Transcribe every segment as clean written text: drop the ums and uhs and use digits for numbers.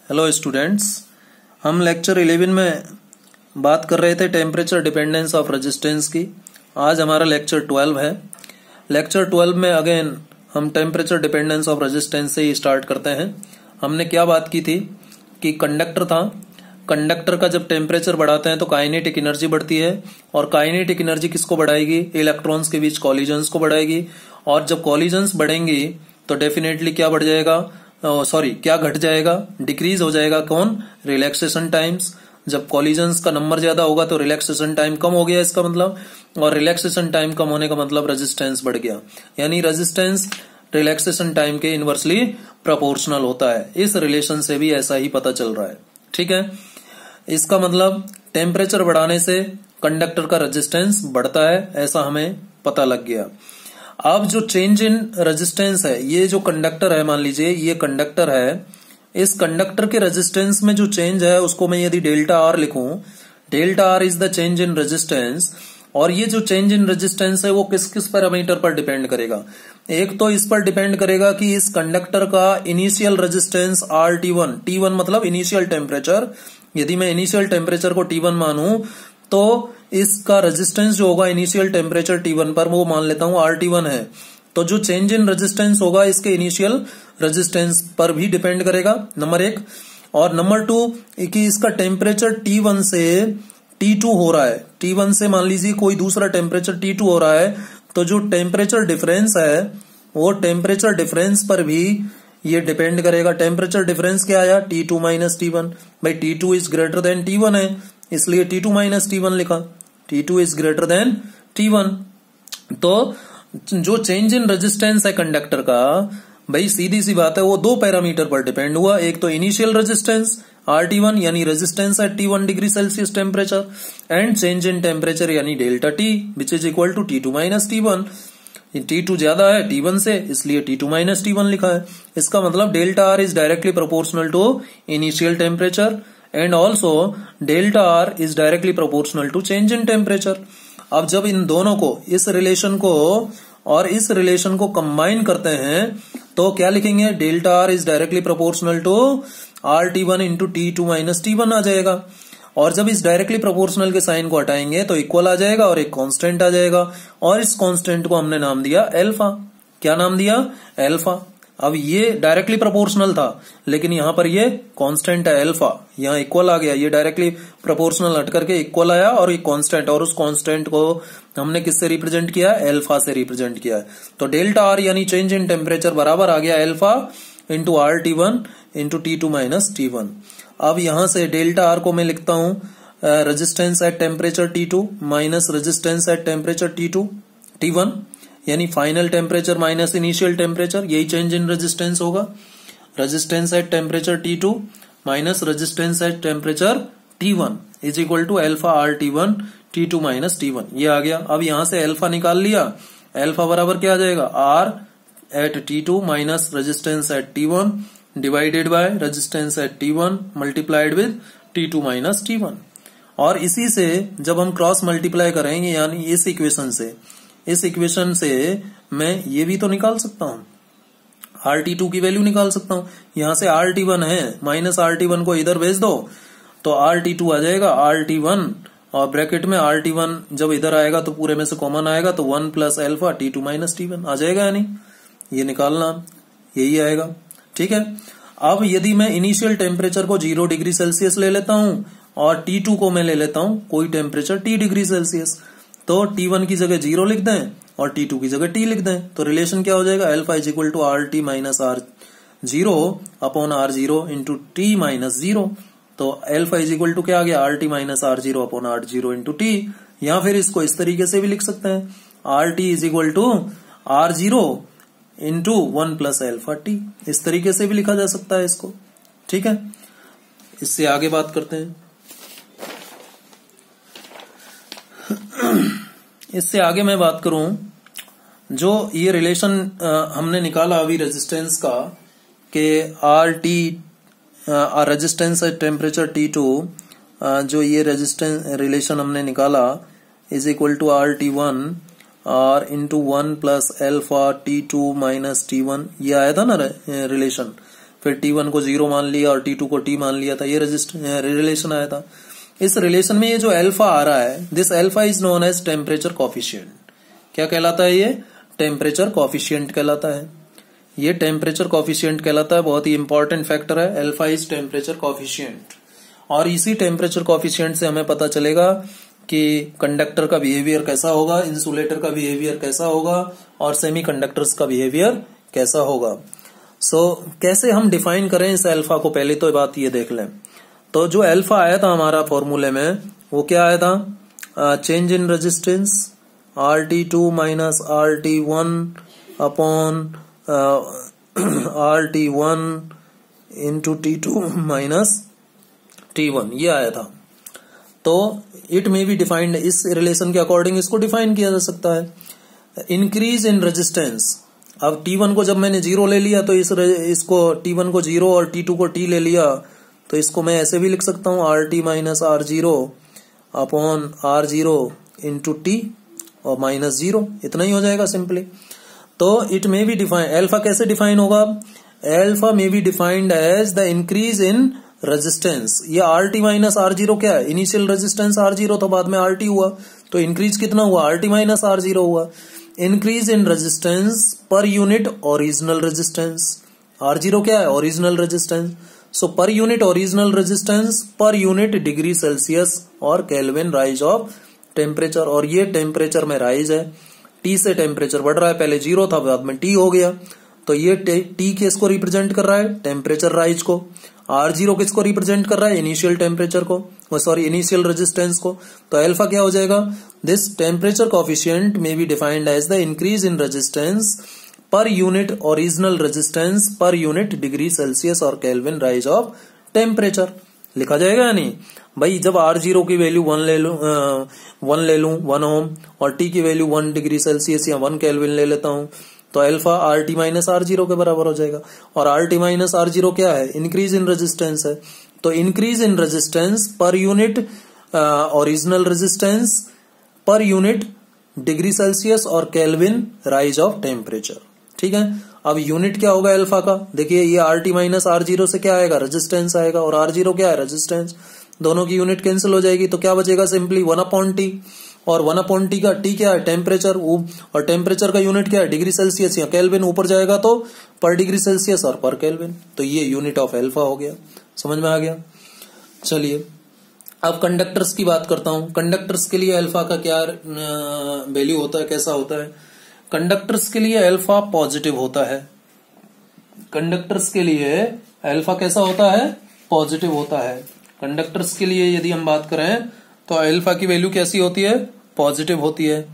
Hello students, हम lecture 11 में बात कर रहे थे टेम्परेचर डिपेंडेंस ऑफ रेजिस्टेंस की। आज हमारा लेक्चर 12 है। लेक्चर 12 में अगेन हम टेम्परेचर डिपेंडेंस ऑफ रेजिस्टेंस से ही स्टार्ट करते हैं। हमने क्या बात की थी कि कंडक्टर था। कंडक्टर का जब टेम्परेचर बढ़ाते हैं तो काइनेटिक एनर्जी बढ़ती है, और काइनेटिक एनर्जी किसको बढ़ाएगी? इलेक्ट्रॉन्स के बीच कॉलिजन्स को बढ़ाएगी। और जब कॉलिजन्स बढ़ेंगी तो डेफिनेटली क्या बढ़ जाएगा, क्या घट जाएगा? डिक्रीज हो जाएगा। कौन? Relaxation times. जब कॉलिजन्स का नंबर ज्यादा होगा तो रिलैक्सेशन टाइम कम हो गया इसका मतलब, और रिलैक्सेशन टाइम कम होने का मतलब रेजिस्टेंस बढ़ गया। यानी रेजिस्टेंस रिलैक्सेशन टाइम के इनवर्सली प्रोपोर्शनल होता है। इस रिलेशन से भी ऐसा ही पता चल रहा है। ठीक है, इसका मतलब टेम्परेचर बढ़ाने से कंडक्टर का रेजिस्टेंस बढ़ता है, ऐसा हमें पता लग गया। अब जो चेंज इन रेजिस्टेंस है, ये जो कंडक्टर है, मान लीजिए ये कंडक्टर है, इस कंडक्टर के रेजिस्टेंस में जो चेंज है उसको मैं यदि डेल्टा आर लिखूं, delta R is the change in resistance. और ये जो चेंज इन रेजिस्टेंस है वो किस किस पैरामीटर पर डिपेंड करेगा? एक तो इस पर डिपेंड करेगा कि इस कंडक्टर का initial resistance R T1, T1 मतलब इनिशियल टेम्परेचर। यदि मैं इनिशियल टेम्परेचर को T1 मानूं तो इसका रेजिस्टेंस जो होगा इनिशियल टेम्परेचर T1 पर, वो मान लेता हूं RT1 है। तो जो चेंज इन रेजिस्टेंस होगा इसके इनिशियल रेजिस्टेंस पर भी डिपेंड करेगा, नंबर एक। और नंबर टू कि इसका टेम्परेचर T1 से T2 हो रहा है। T1 से मान लीजिए कोई दूसरा टेम्परेचर T2 हो रहा है, तो जो टेम्परेचर डिफरेंस है वो टेम्परेचर डिफरेंस पर भी ये डिपेंड करेगा। टेम्परेचर डिफरेंस क्या आया? T2 minus T1। भाई T2 is greater than T1 है, इसलिए T2 माइनस T1 लिखा। T2 is greater than T1। तो जो चेंज इन रेजिस्टेंस है कंडक्टर का, भाई सीधी सी बात है, वो दो पैरामीटर पर डिपेंड हुआ। एक तो इनिशियल रेजिस्टेंस RT1 यानी resistance at T1 degree Celsius temperature, and change in temperature यानी delta T which is equal to T2 minus T1। T2 ज्यादा है T1 से, इसलिए T2 माइनस T1 लिखा है। इसका मतलब delta R is directly proportional to initial temperature, and also delta R is directly proportional to change in temperature. अब जब इन दोनों को, इस रिलेशन को और इस रिलेशन को कंबाइन करते हैं तो क्या लिखेंगे? Delta R is directly proportional to RT1 into T2 minus T1 आ जाएगा। और जब इस डायरेक्टली प्रोपोर्शनल के साइन को हटाएंगे तो इक्वल आ जाएगा और एक कांस्टेंट आ जाएगा, और इस कांस्टेंट को हमने नाम दिया अल्फा। क्या नाम दिया? अल्फा। अब ये डायरेक्टली प्रोपोर्शनल था, लेकिन यहां पर ये कांस्टेंट है अल्फा, यहां इक्वल आ गया। ये डायरेक्टली प्रोपोर्शनल हट करके इक्वल आया, और ये कांस्टेंट, और उस कांस्टेंट को हमने किससे रिप्रेजेंट किया? अल्फा से रिप्रेजेंट किया है। तो डेल्टा आर यानी चेंज इन टेम्परेचर बराबर आ गया alpha into RT1 into T2 minus T1। अब यहां से डेल्टा आर को मैं लिखता हूं resistance at temperature T2 minus resistance at temperature T1, यानी final temperature minus initial temperature, यही चेंज इन रेजिस्टेंस होगा। Resistance at temperature T2 minus resistance at temperature T1 is equal to alpha RT1 T2 minus T1। ये आ गया। अब यहां से alpha निकाल लिया, अल्फा बराबर क्या आ जाएगा? R at T2 minus resistance at T1 divided by resistance at T1 multiplied with T2 minus T1। और इसी से जब हम क्रॉस मल्टीप्लाई करेंगे, यानी इस इक्वेशन से मैं ये भी तो निकाल सकता हूं, RT2 की वैल्यू निकाल सकता हूं। यहां से RT1 है, माइनस RT1 को इधर भेज दो तो RT2 आ जाएगा। RT1 और ब्रैकेट में RT1 जब इधर आएगा तो पूरे में से कॉमन आएगा, तो 1 plus alpha T2 minus T1 आ जाएगा। यानी ये निकालना यही आएगा। ठीक है। अब यदि मैं इनिशियल टेम्परेचर को 0 डिग्री सेल्सियस ले लेता हूं और T2 को मैं ले लेता हूं कोई टेम्परेचर T डिग्री सेल्सियस, तो T1 की जगह 0 लिख दें और T2 की जगह T लिख दें, तो रिलेशन क्या हो जाएगा? Alpha is equal to RT minus R0 upon R0 into T minus 0। तो अल्फा इज इक्वल टू क्या आ गया? RT minus R0 upon R0 into T। या फिर इसको इस तरीके से भी लिख सकते हैं, RT is equal to R0 into 1 plus alpha T। इस तरीके से भी लिखा जा सकता है इसको। ठीक है, इससे आगे बात करते हैं। इससे आगे मैं बात करूं, जो ये रिलेशन हमने निकाला अभी रेजिस्टेंस का, कि RT resistance at temperature T2, जो ये रेजिस्टेंस रिलेशन हमने निकाला इज इक्वल टू RT1 और into 1 plus alpha T2 minus T1, ये आया था ना रिलेशन। फिर T1 को 0 मान लिया और T2 को T मान लिया था, ये रिलेशन आया था। इस रिलेशन में ये जो अल्फा आ रहा है, this alpha is known as temperature coefficient. क्या कहलाता है ये? टेम्परेचर कॉफिशिएंट कहलाता है। ये टेम्परेचर कॉफिशिएंट कहलाता है, बहुत ही इंपॉर्टेंट फैक्टर है। Alpha is temperature coefficient. और इसी टेम्परेचर कॉफिशिएंट से हमें पता चलेगा कि कंडक्टर का बिहेवियर कैसा होगा, इंसुलेटर का बिहेवियर कैसा होगा और सेमीकंडक्टर्स का बिहेवियर कैसा होगा। कैसे हम डिफाइन करें इस अल्फा को, पहले तो बात ये देख लें। तो जो अल्फा आया था हमारा फॉर्मूले में, वो क्या आया था? Change in resistance RT2 minus RT1 upon RT1 into T2 minus T1, ये आया था। तो इट में भी डिफाइंड, इस रिलेशन के अकॉर्डिंग इसको डिफाइन किया जा सकता है। इंक्रीज इन रेजिस्टेंस, अब T1 को जब मैंने 0 ले लिया तो इसको T1 को 0 और T2 को T ले लिया, तो इसको मैं ऐसे भी लिख सकता हूं RT minus R0 upon R0 into T और माइनस 0, इतना ही हो जाएगा सिंपली। तो it may be define, alpha कैसे डिफाइन होगा? Alpha may be defined as the increase in resistance. ये RT माइनस R0 क्या है? इनिशियल रेजिस्टेंस R0 था, बाद में RT हुआ, तो इंक्रीज कितना हुआ? RT माइनस R0 हुआ। Increase in resistance per unit original resistance. R0 क्या है? Original resistance. So per unit original resistance per unit degree Celsius और केल्विन राइज ऑफ टेम्परेचर। और ये टेम्परेचर में राइज है, T से टेम्परेचर बढ़ रहा है, पहले 0 था बाद में T हो गया, तो ये T किसको रिप्रेजेंट कर रहा है? टेम्परेचर राइज को। R0 किसको रिप्रेजेंट कर रहा है? इनिशियल टेम्परेचर को, इनिशियल रेजिस्टेंस को। तो अल्फा क्या हो जाएगा? This temperature coefficient may be defined as the increase in resistance per unit original resistance per unit degree Celsius और केल्विन राइज ऑफ टेम्परेचर। लिखा जाएगा या नहीं भाई? जब R0 की वैल्यू 1 ले लूं 1 ओम और T की वैल्यू 1 डिग्री सेल्सियस या 1 केल्विन ले लेता हूं, तो अल्फा RT माइनस R0 के बराबर हो जाएगा। और RT माइनस R0 क्या है? इंक्रीज इन रेजिस्टेंस है। तो increase in resistance per unit original resistance per unit degree Celsius और केल्विन राइज ऑफ टेम्परेचर। ठीक है, अब यूनिट क्या होगा अल्फा का? देखिए ये RT माइनस R0 से क्या आएगा? रेजिस्टेंस आएगा, और R0 क्या है? रेजिस्टेंस। दोनों की यूनिट कैंसिल हो जाएगी, तो क्या बचेगा? Simply 1/T। और 1/T का T क्या है? टेम्परेचर। और टेम्परेचर का यूनिट क्या है? डिग्री सेल्सियस या केल्विन। ऊपर जाएगा तो पर डिग्री सेल्सियस और पर केल्विन। तो ये यूनिट ऑफ अल्फा हो गया। समझ में आ गया? चलिए अब कंडक्टर्स की बात करता हूं। कंडक्टर्स के लिए अल्फा का क्या वैल्यू होता है, कैसा होता है? कंडक्टर्स के लिए अल्फा पॉजिटिव होता है। कंडक्टर्स के लिए अल्फा कैसा होता है? पॉजिटिव होता है। कंडक्टर्स के लिए यदि हम बात करें तो अल्फा की वैल्यू कैसी होती है? पॉजिटिव होती है।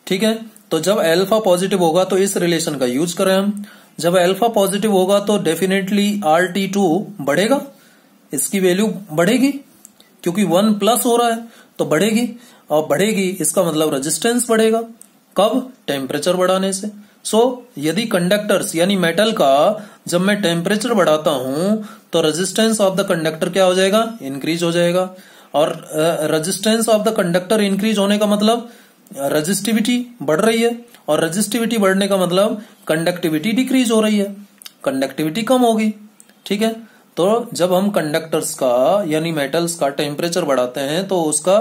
ठीक है, तो जब अल्फा पॉजिटिव होगा तो इस रिलेशन का यूज करें हम। जब अल्फा पॉजिटिव होगा तो डेफिनेटली RT2 बढ़ेगा, इसकी वैल्यू बढ़ेगी क्योंकि 1 प्लस हो रहा है तो बढ़ेगी, और बढ़ेगी इसका मतलब रेजिस्टेंस बढ़ेगा। कब? टेम्परेचर बढ़ाने से। यदि कंडक्टर्स यानी मेटल का जब मैं टेम्परेचर बढ़ाता हूं तो रेजिस्टेंस ऑफ द कंडक्टर क्या हो जाएगा? इंक्रीज हो जाएगा। और resistance of the conductor increase होने का मतलब रेजिस्टिविटी बढ़ रही है, और रेजिस्टिविटी बढ़ने का मतलब कंडक्टिविटी डिक्रीज हो रही है, कंडक्टिविटी कम होगी। ठीक है, तो जब हम कंडक्टर्स का यानी मेटल्स का टेम्परेचर बढ़ाते हैं तो उसका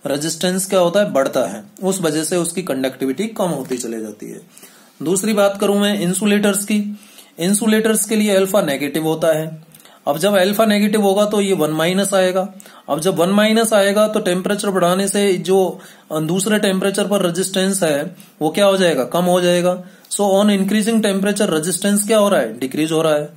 रेजिस्टेंस क्या होता है? बढ़ता है। उस वजह से उसकी कंडक्टिविटी कम होती चली जाती है। दूसरी बात करूं मैं इंसुलेटर्स की। इंसुलेटर्स के लिए अल्फा नेगेटिव होता है। अब जब अल्फा नेगेटिव होगा तो ये 1 माइनस आएगा। अब जब 1 माइनस आएगा तो टेम्परेचर बढ़ाने से जो दूसरे टेम्परेचर पर रेजिस्टेंस है वो क्या हो जाएगा? कम हो जाएगा। So on increasing temperature resistance क्या हो रहा है? डिक्रीज हो रहा है।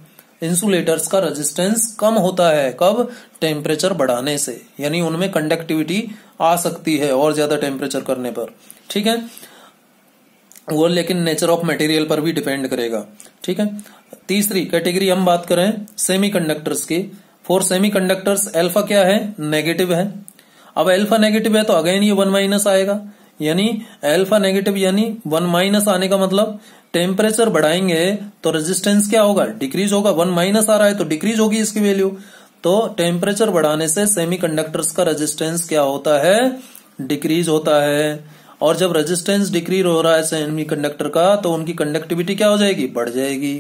इंसुलेटर्स का रेजिस्टेंस कम होता है। कब? टेम्परेचर बढ़ाने से, यानी उनमें कंडक्टिविटी आ सकती है और ज्यादा टेम्परेचर करने पर। ठीक है, वो लेकिन नेचर ऑफ मटेरियल पर भी डिपेंड करेगा। ठीक है, तीसरी कैटेगरी हम बात करें सेमीकंडक्टर्स की। फॉर सेमीकंडक्टर्स अल्फा क्या है? नेगेटिव है। अब अल्फा नेगेटिव है तो अगेन ये 1 माइनस आएगा, यानी अल्फा नेगेटिव यानी 1 माइनस आने का मतलब टेम्परेचर बढ़ाएंगे तो रेजिस्टेंस क्या होगा? डिक्रीज होगा। 1 माइनस आ रहा है तो डिक्रीज होगी इसकी वैल्यू। तो टेम्परेचर बढ़ाने से सेमीकंडक्टर्स का रेजिस्टेंस क्या होता है? डिक्रीज होता है। और जब रेजिस्टेंस डिक्रीज हो रहा है सेमीकंडक्टर का तो उनकी कंडक्टिविटी क्या हो जाएगी? बढ़ जाएगी।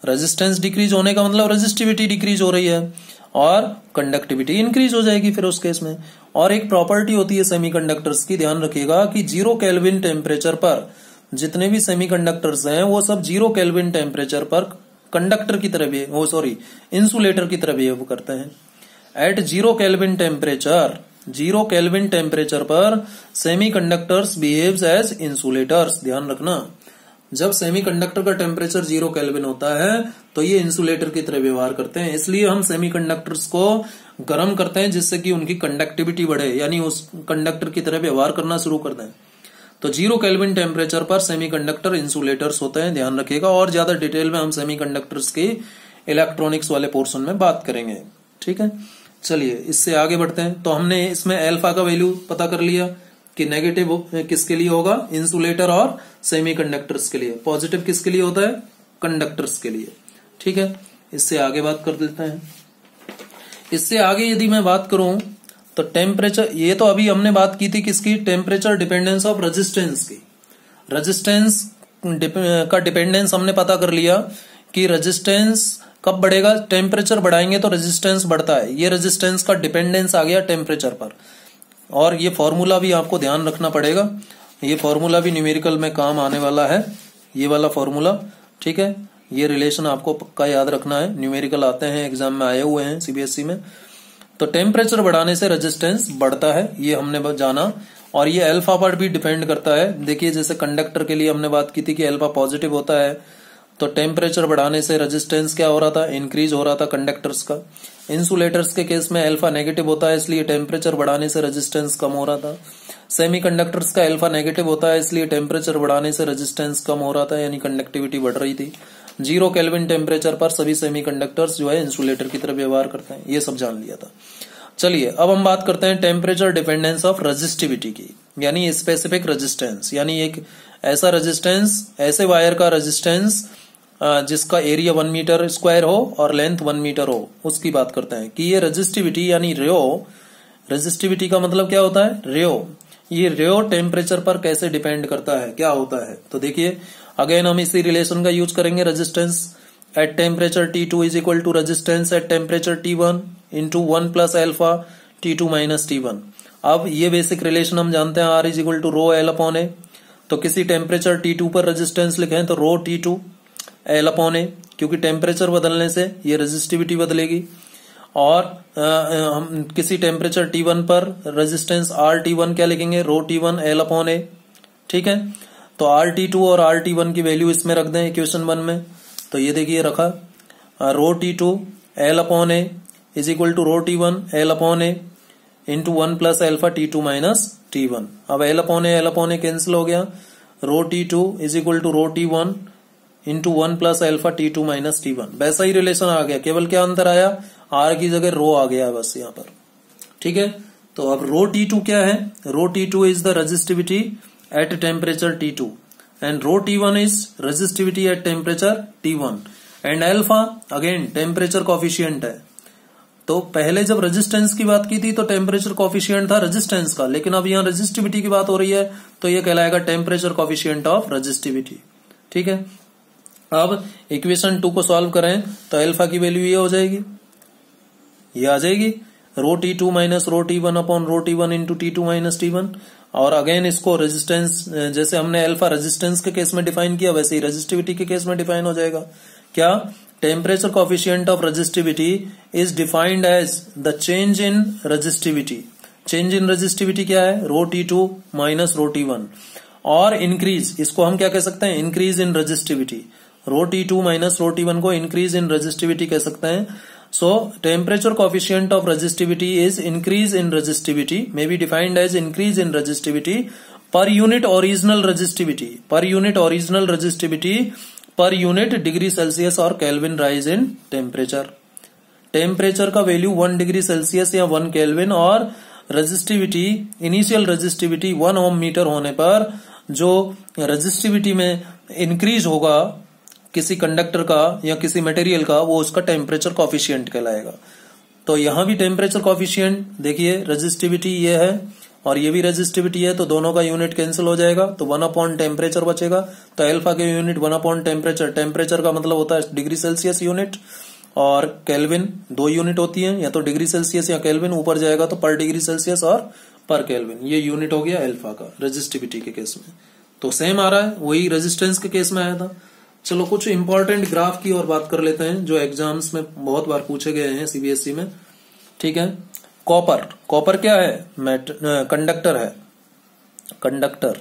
रेजिस्टेंस डिक्रीज होने का मतलब रेजिस्टिविटी डिक्रीज हो रही है और कंडक्टिविटी इंक्रीज हो जाएगी फिर उस केस में। और एक प्रॉपर्टी होती है सेमीकंडक्टर्स की, ध्यान रखिएगा कि 0 केल्विन टेम्परेचर पर जितने भी सेमीकंडक्टर्स हैं वो सब 0 केल्विन टेम्परेचर पर कंडक्टर की तरह भी इंसुलेटर की तरह बिहेव करते हैं। एट 0 केल्विन टेम्परेचर पर सेमीकंडक्टर्स बिहेव्स एज इंसुलेटर्स। ध्यान रखना, जब सेमीकंडक्टर का टेम्परेचर 0 केल्विन होता है तो ये इंसुलेटर की तरह व्यवहार करते हैं। इसलिए हम सेमीकंडक्टर्स को गर्म करते हैं जिससे कि उनकी कंडक्टिविटी बढ़े, यानी उस कंडक्टर की तरह व्यवहार करना शुरू कर दें। तो 0 केल्विन टेम्परेचर पर सेमीकंडक्टर इंसुलेटर्स होते हैं, ध्यान रखिएगा। और ज्यादा डिटेल में हम सेमीकंडक्टर्स की इलेक्ट्रॉनिक्स वाले पोर्शन में बात करेंगे, ठीक है। चलिए इससे आगे बढ़ते हैं। तो हमने इसमें अल्फा का वैल्यू पता कर लिया कि नेगेटिव किसके लिए होगा, इंसुलेटर और सेमीकंडक्टर्स के लिए। पॉजिटिव किसके लिए होता है, कंडक्टर्स के लिए, ठीक है। इससे आगे बात कर लेते हैं। इससे आगे यदि मैं बात करूं तो टेम्परेचर, ये तो अभी हमने बात की थी किसकी, टेम्परेचर डिपेंडेंस ऑफ रेजिस्टेंस की। रेजिस्टेंस का डिपेंडेंस हमने पता कर लिया कि रेजिस्टेंस कब बढ़ेगा, टेम्परेचर बढ़ाएंगे तो रेजिस्टेंस बढ़ता है। ये रेजिस्टेंस का डिपेंडेंस आ गया टेम्परेचर पर। और ये फॉर्मूला भी आपको ध्यान रखना पड़ेगा, ये फॉर्मूला भी न्यूमेरिकल में काम आने वाला है, ये वाला फॉर्मूला, ठीक है। ये रिलेशन आपको पक्का याद रखना है, न्यूमेरिकल आते हैं, एग्जाम में आए हुए हैं सीबीएसई में। तो टेम्परेचर बढ़ाने से रेजिस्टेंस बढ़ता है, ये हमने जाना। और ये अल्फा पर भी डिपेंड करता है। देखिए जैसे कंडक्टर के लिए हमने बात की थी कि अल्फा पॉजिटिव होता है, तो टेम्परेचर बढ़ाने से रेजिस्टेंस क्या हो रहा था, इंक्रीज हो रहा था कंडक्टर्स का। इंसुलेटर्स के केस में अल्फा नेगेटिव होता है, इसलिए टेम्परेचर बढ़ाने से रेजिस्टेंस कम हो रहा था। सेमीकंडक्टर्स का अल्फा नेगेटिव होता है, इसलिए टेम्परेचर बढ़ाने से रेजिस्टेंस कम हो रहा था, यानी कंडक्टिविटी बढ़ रही थी। 0 केल्विन टेम्परेचर पर सभी सेमीकंडक्टर्स जो है इंसुलेटर की तरह व्यवहार करते हैं, ये सब जान लिया था। चलिए अब हम बात करते हैं टेम्परेचर डिपेंडेंस ऑफ रेजिस्टिविटी की, यानी स्पेसिफिक रेजिस्टेंस, यानी एक ऐसा रेजिस्टेंस, ऐसे वायर का रेजिस्टेंस जिसका एरिया 1 मीटर स्क्वायर हो और लेंथ 1 मीटर हो, उसकी बात करते हैं कि ये रेजिस्टिविटी यानी रेयो, रेजिस्टिविटी का मतलब क्या होता है, रेयो, ये रेयो टेम्परेचर पर कैसे डिपेंड करता है, क्या होता है। तो देखिए अगेन हम इसी रिलेशन का यूज करेंगे, resistance at temperature T2 is equal to resistance at temperature T1 into 1 plus alpha T2 minus T1। अब ये बेसिक रिलेशन हम जानते हैं, R is equal to rho L upon A. तो किसी टेम्परेचर T2 पर रेजिस्टेंस लिखें तो रो T2 एल अपॉन ए, क्योंकि टेम्परेचर बदलने से ये रेजिस्टिविटी बदलेगी। और हम किसी टेम्परेचर T1 पर रेजिस्टेंस RT1 क्या लिखेंगे, रो T1 एल अपॉन ए, ठीक है। तो RT2 और RT1 की वैल्यू इसमें रख दें इक्वेशन 1 में। तो ये देखिए रखा, rho T2 L upon A is equal to rho T1 L upon A into 1 plus alpha T2 minus T1। अब एल अपॉन ए कैंसिल हो गया, rho T2 is equal to rho T1 into 1 plus alpha T2 minus T1। वैसा ही relation आ गया, केवल क्या अंतर आया, R की जगह रो आ गया बस यहाँ पर, ठीक है। तो अब रो T2 क्या है, rho T2 is the resistivity at temperature T2 and rho T1 is resistivity at temperature T1 and alpha again temperature coefficient है। तो पहले जब रेजिस्टेंस की बात की थी तो टेम्परेचर कॉफिशिएंट था रेजिस्टेंस का, लेकिन अब यहाँ रेजिस्टिविटी की बात हो रही है तो ये कहलाएगा टेम्परेचर कॉफिशिएंट ऑफ रेजिस्टिविटी, ठीक है। अब इक्वेशन 2 को सॉल्व करें तो अल्फा की वैल्यू ये हो जाएगी, ये आ जाएगी rho T2 minus rho T1 upon rho T1 into T2 minus T1। और अगेन इसको रेजिस्टेंस, जैसे हमने अल्फा रेजिस्टेंस के केस में डिफाइन किया वैसे ही रेजिस्टिविटी के केस में डिफाइन हो जाएगा। क्या, temperature coefficient of resistivity is defined as the change in resistivity. Change in resistivity क्या है, rho T2 minus rho T1। और इंक्रीज, इसको हम क्या कह सकते हैं, increase in resistivity. Rho T2 minus rho T1 को इंक्रीज इन रेजिस्टिविटी कह सकते हैं। So temperature coefficient of resistivity is increase in resistivity, may be defined as increase in resistivity per unit original resistivity, per unit original resistivity per unit degree Celsius और kelvin rise in temperature. Temperature का value 1 degree Celsius या 1 kelvin और resistivity, initial resistivity 1 ohm metre होने पर जो resistivity में increase होगा किसी कंडक्टर का या किसी मटेरियल का, वो उसका टेम्परेचर कॉफिशिएंट कहलाएगा। तो यहां भी टेम्परेचर कॉफिशिएंट देखिए, रेजिस्टिविटी ये है और ये भी रेजिस्टिविटी है, तो दोनों का यूनिट कैंसिल हो जाएगा, तो 1 टेम्परेचर बचेगा। तो अल्फा के यूनिट 1 टेम्परेचर, टेम्परेचर का मतलब होता है डिग्री सेल्सियस यूनिट, और केल्विन 2 यूनिट होती है, या तो डिग्री सेल्सियस या केल्विन, ऊपर जाएगा तो पर डिग्री सेल्सियस और पर केल्विन, ये यूनिट हो गया अल्फा का रेजिस्टिविटी के केस में। तो सेम आ रहा है, वही रेजिस्टेंस के केस में आया था। चलो कुछ इंपॉर्टेंट ग्राफ की और बात कर लेते हैं जो एग्जाम्स में बहुत बार पूछे गए हैं सीबीएसई में। ठीक है, कॉपर, कॉपर क्या है? कंडक्टर है, कंडक्टर।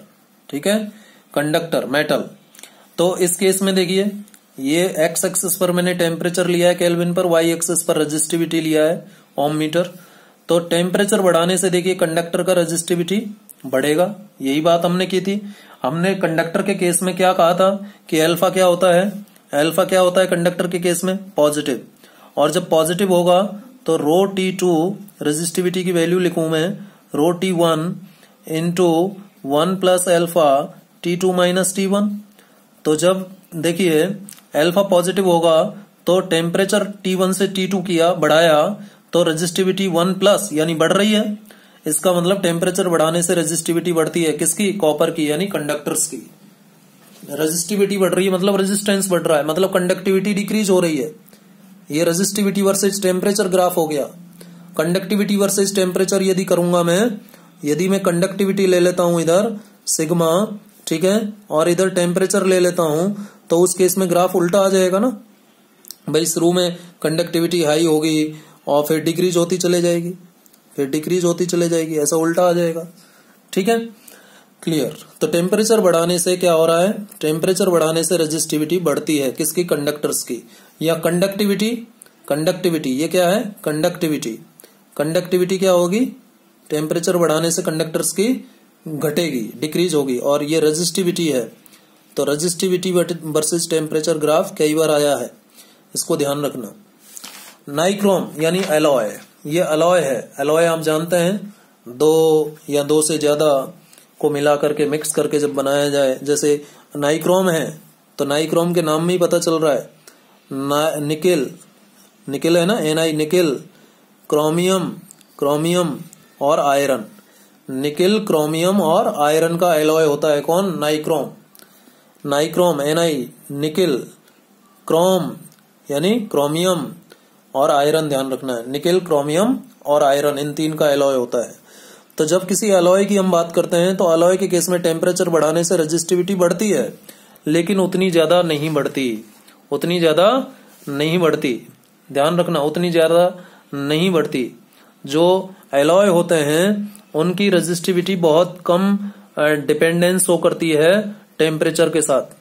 ठीक है, कंडक्टर मेटल। तो इस केस में देखिए, ये एक्स एक्सिस पर मैंने टेम्परेचर लिया है केल्विन पर, वाई एक्सिस पर रेजिस्टिविटी लिया है ओम मीटर। तो टेम्परेचर बढ़ाने से देखिए कंडक्टर का रेजिस्टिविटी बढ़ेगा, यही बात हमने की थी। हमने कंडक्टर के केस में क्या कहा था कि अल्फा क्या होता है, अल्फा क्या होता है कंडक्टर के केस में? पॉजिटिव। और जब पॉजिटिव होगा तो रो T2 रेजिस्टिविटी की वैल्यू लिखूं मैं, रो T1 into 1 plus alpha T2 minus T1। तो जब देखिए अल्फा पॉजिटिव होगा तो टेम्परेचर T1 से T2 किया, बढ़ाया, तो रेजिस्टिविटी 1 प्लस यानी बढ़ रही है। इसका मतलब टेम्परेचर बढ़ाने से रेजिस्टिविटी बढ़ती है, किसकी? कॉपर की, यानी कंडक्टर्स की। रेजिस्टिविटी बढ़ रही है मतलब रेजिस्टेंस बढ़ रहा है, मतलब कंडक्टिविटी डिक्रीज हो रही है। ये रेजिस्टिविटी वर्सेज टेम्परेचर ग्राफ हो गया। कंडक्टिविटी वर्सेज टेम्परेचर यदि करूंगा मैं, यदि मैं कंडक्टिविटी ले लेता हूं इधर सिग्मा, ठीक है, और इधर टेम्परेचर ले लेता हूं, तो उस केस में ग्राफ उल्टा आ जाएगा ना भाई। शुरू में कंडक्टिविटी हाई होगी और फिर डिक्रीज होती चले जाएगी, फिर डिक्रीज होती चले जाएगी, ऐसा उल्टा आ जाएगा। ठीक है, क्लियर। तो टेम्परेचर बढ़ाने से क्या हो रहा है? टेम्परेचर बढ़ाने से रेजिस्टिविटी बढ़ती है, किसकी? कंडक्टर्स की। या कंडक्टिविटी, कंडक्टिविटी ये क्या है? कंडक्टिविटी, कंडक्टिविटी क्या होगी? टेम्परेचर बढ़ाने से कंडक्टर्स की घटेगी, डिक्रीज होगी। और ये रेजिस्टिविटी है, तो रेजिस्टिविटी वर्सेस टेम्परेचर ग्राफ कई बार आया है, इसको ध्यान रखना। नाइक्रोम यानी एलॉय, ये एलॉय है। एलॉय आप जानते हैं, 2 या 2 से ज्यादा को मिला करके मिक्स करके जब बनाया जाए, जैसे नाइक्रोम है तो नाइक्रोम के नाम में ही पता चल रहा है। निकेल, निकेल है ना, Na निकेल, क्रोमियम, क्रोमियम और आयरन। निकेल, क्रोमियम और आयरन का एलॉय होता है कौन? Nichrome. Nichrome Na nickel, Chrome यानी क्रोमियम और आयरन, ध्यान रखना है, निकेल, क्रोमियम और आयरन, इन 3 का एलॉय होता है। तो जब किसी एलॉय की हम बात करते हैं तो एलॉय के केस में टेम्परेचर बढ़ाने से रेजिस्टिविटी बढ़ती है, लेकिन उतनी ज्यादा नहीं बढ़ती, उतनी ज्यादा नहीं बढ़ती, ध्यान रखना, उतनी ज्यादा नहीं बढ़ती। जो एलॉय होते हैं उनकी रेजिस्टिविटी बहुत कम डिपेंडेंस हो करती है टेम्परेचर के साथ,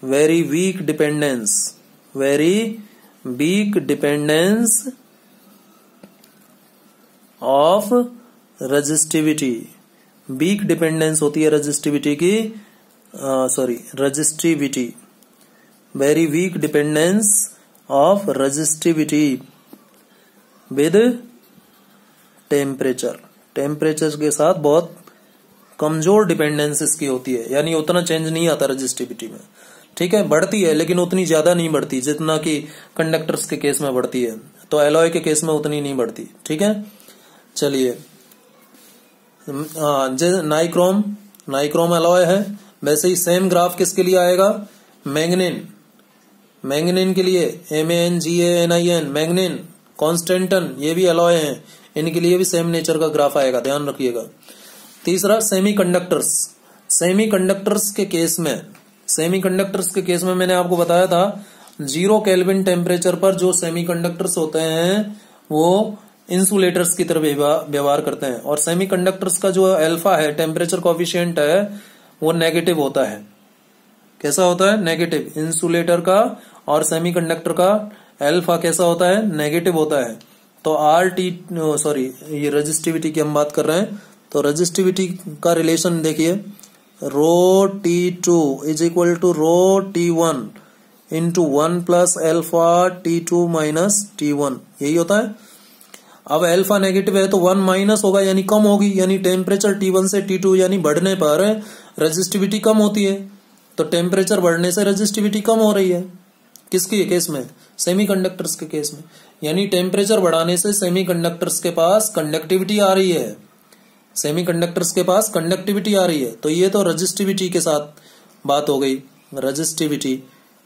very weak dependence, very weak dependence of resistivity. Weak dependence होती है रेजिस्टिविटी की, resistivity, very weak dependence of resistivity with temperature. Temperature के साथ बहुत कमजोर डिपेंडेंस इसकी होती है, यानी उतना चेंज नहीं आता रेजिस्टिविटी में। ठीक है, बढ़ती है लेकिन उतनी ज्यादा नहीं बढ़ती जितना कि कंडक्टर्स के केस में बढ़ती है, तो एलॉय के केस में उतनी नहीं बढ़ती। ठीक है, चलिए, नाइक्रोम, नाइक्रोम एलॉय है। वैसे ही सेम ग्राफ किसके लिए आएगा? मैंगनीन, मैंगनीन के लिए MANGANIN, मैंगनीन, कॉन्स्टेंटन, ये भी एलॉय हैं, इनके लिए भी सेम नेचर का ग्राफ आएगा, ध्यान रखिएगा। तीसरा सेमीकंडक्टर्स। सेमीकंडक्टर्स के केस में, सेमीकंडक्टर्स के केस में मैंने आपको बताया था 0 केल्विन टेम्परेचर पर जो सेमीकंडक्टर्स होते हैं वो इंसुलेटर्स की तरह व्यवहार करते हैं। और सेमीकंडक्टर्स का जो अल्फा है, टेम्परेचर कोएफिशिएंट है, वो नेगेटिव होता है। कैसा होता है? नेगेटिव। इंसुलेटर का और सेमीकंडक्टर का अल्फा कैसा होता है? नेगेटिव होता है। तो ये रेजिस्टिविटी की हम बात कर रहे हैं, तो रेजिस्टिविटी का रिलेशन देखिए, rho T2 is equal to rho T1 into 1 plus alpha T2 minus T1, यही होता है। अब अल्फा नेगेटिव है तो 1 माइनस होगा यानी कम होगी, यानी टेम्परेचर T1 से T2 यानी बढ़ने पर रेजिस्टिविटी कम होती है। तो टेम्परेचर बढ़ने से रेजिस्टिविटी कम हो रही है, किसके केस में? सेमीकंडक्टर्स के केस में। यानी टेम्परेचर बढ़ाने से सेमीकंडक्टर्स के पास कंडक्टिविटी आ रही है, सेमीकंडक्टर्स के पास कंडक्टिविटी आ रही है, तो ये तो रजिस्टिविटी के साथ बात हो गई, रजिस्टिविटी,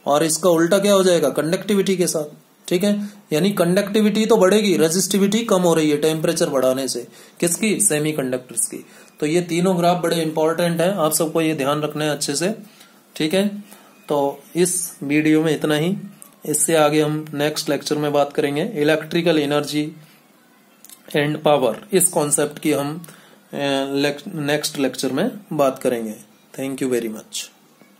और इसका उल्टा क्या हो जाएगा, कंडक्टिविटी के साथ। ठीक है, यानी कंडक्टिविटी तो बढ़ेगी, रजिस्टिविटी कम हो रही है टेम्परेचर बढ़ाने से, किसकी, सेमीकंडक्टर्स की। तो ये तीनों ग्राफ बड़े इंपॉर्टेंट हैं, आप सबको ये ध्यान रखना है अच्छे से। ठीक है, तो इस वीडियो में इतना ही, इससे आगे हम नेक्स्ट लेक्चर में बात करेंगे इलेक्ट्रिकल एनर्जी एंड पावर, इस कॉन्सेप्ट की हम नेक्स्ट लेक्चर में बात करेंगे। Thank you very much.